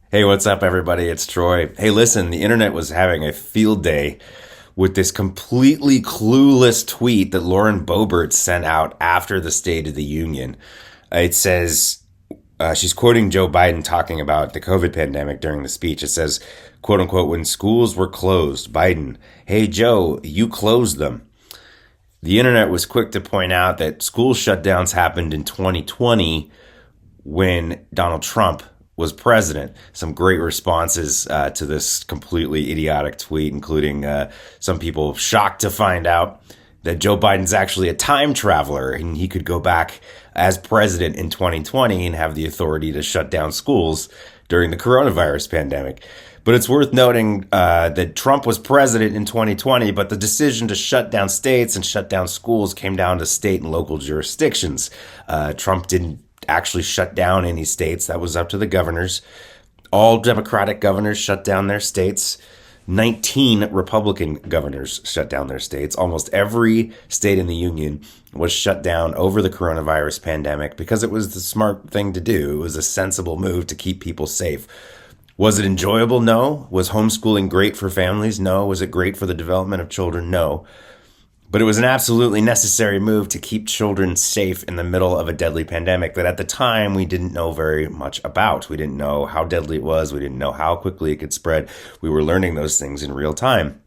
Hey, what's up, everybody? It's Troy. Hey, listen, the internet was having a field day with this completely clueless tweet that Lauren Boebert sent out after the State of the Union. It says, she's quoting Joe Biden talking about the COVID pandemic during the speech. It says, quote unquote, when schools were closed, Biden, hey, Joe, you closed them. The internet was quick to point out that school shutdowns happened in 2020 when Donald Trump was president. Some great responses to this completely idiotic tweet, including some people shocked to find out that Joe Biden's actually a time traveler and he could go back as president in 2020 and have the authority to shut down schools during the coronavirus pandemic. But it's worth noting that Trump was president in 2020, but the decision to shut down states and shut down schools came down to state and local jurisdictions. Trump didn't actually shut down any states. That was up to the governors. All Democratic governors shut down their states. 19 Republican governors shut down their states. Almost every state in the union was shut down over the coronavirus pandemic because it was the smart thing to do. It was a sensible move to keep people safe. Was it enjoyable? No. Was homeschooling great for families? No. Was it great for the development of children? No. But it was an absolutely necessary move to keep children safe in the middle of a deadly pandemic that at the time we didn't know very much about. We didn't know how deadly it was. We didn't know how quickly it could spread. We were learning those things in real time.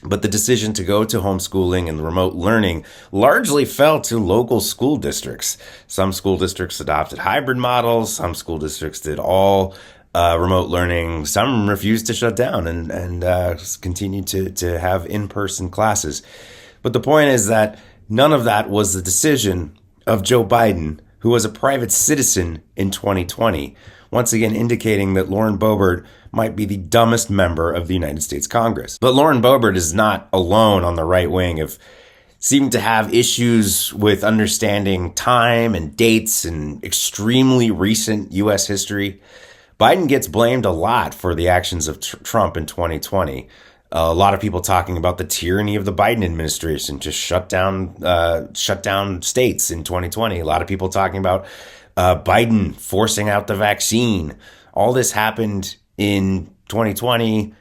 But the decision to go to homeschooling and remote learning largely fell to local school districts. Some school districts adopted hybrid models. Some school districts did all remote learning. Some refused to shut down and continued to have in-person classes. But the point is that none of that was the decision of Joe Biden, who was a private citizen in 2020, once again indicating that Lauren Boebert might be the dumbest member of the United States Congress. But Lauren Boebert is not alone on the right wing of seeming to have issues with understanding time and dates and extremely recent U.S. history. Biden gets blamed a lot for the actions of Trump in 2020. A lot of people talking about the tyranny of the Biden administration to shut down states in 2020. A lot of people talking about Biden forcing out the vaccine. All this happened in 2020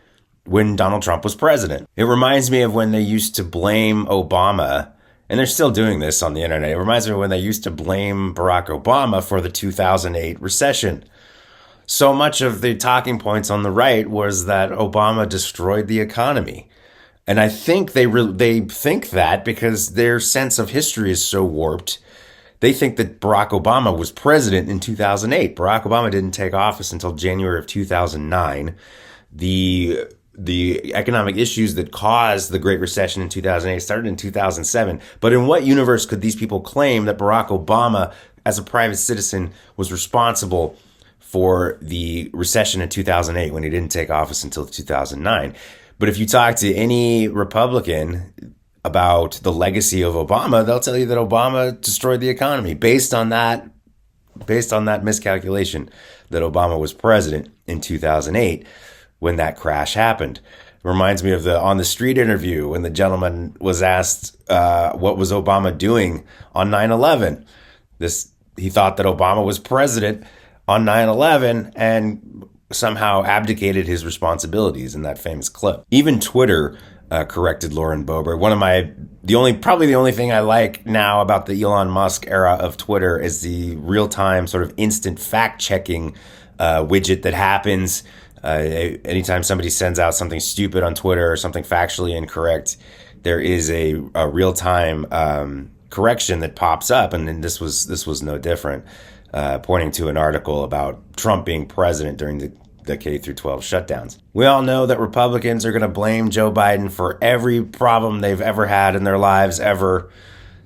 when Donald Trump was president. It reminds me of when they used to blame Obama, and they're still doing this on the internet. It reminds me of when they used to blame Barack Obama for the 2008 recession. So much of the talking points on the right was that Obama destroyed the economy. And I think they think that because their sense of history is so warped. They think that Barack Obama was president in 2008. Barack Obama didn't take office until January of 2009. The economic issues that caused the Great Recession in 2008 started in 2007. But in what universe could these people claim that Barack Obama, as a private citizen, was responsible for the recession in 2008 when he didn't take office until 2009. But if you talk to any Republican about the legacy of Obama, they'll tell you that Obama destroyed the economy based on that miscalculation that Obama was president in 2008 when that crash happened. It reminds me of the On the Street interview when the gentleman was asked what was Obama doing on 9/11. He thought that Obama was president on 9/11 and somehow abdicated his responsibilities in that famous clip. Even Twitter corrected Lauren Boebert. Probably the only thing I like now about the Elon Musk era of Twitter is the real-time sort of instant fact-checking widget that happens anytime somebody sends out something stupid on Twitter or something factually incorrect. There is a real-time correction that pops up, and then this was no different. Pointing to an article about Trump being president during the K through 12 shutdowns. We all know that Republicans are going to blame Joe Biden for every problem they've ever had in their lives ever.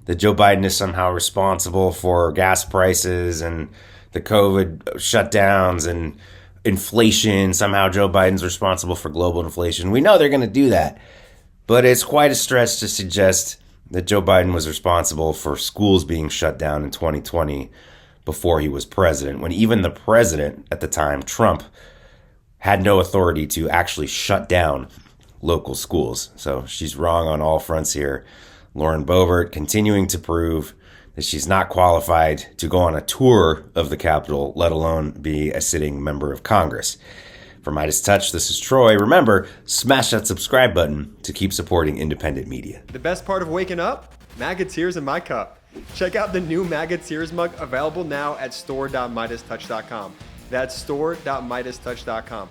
That Joe Biden is somehow responsible for gas prices and the COVID shutdowns and inflation. Somehow Joe Biden's responsible for global inflation. We know they're going to do that. But it's quite a stretch to suggest that Joe Biden was responsible for schools being shut down in 2020 before he was president, when even the president at the time, Trump, had no authority to actually shut down local schools. So she's wrong on all fronts here. Lauren Boebert continuing to prove that she's not qualified to go on a tour of the Capitol, let alone be a sitting member of Congress. For MeidasTouch, this is Troy. Remember, smash that subscribe button to keep supporting independent media. The best part of waking up? MAGA tears in my cup. Check out the new MAGA tears mug available now at store.meidastouch.com. That's store.meidastouch.com.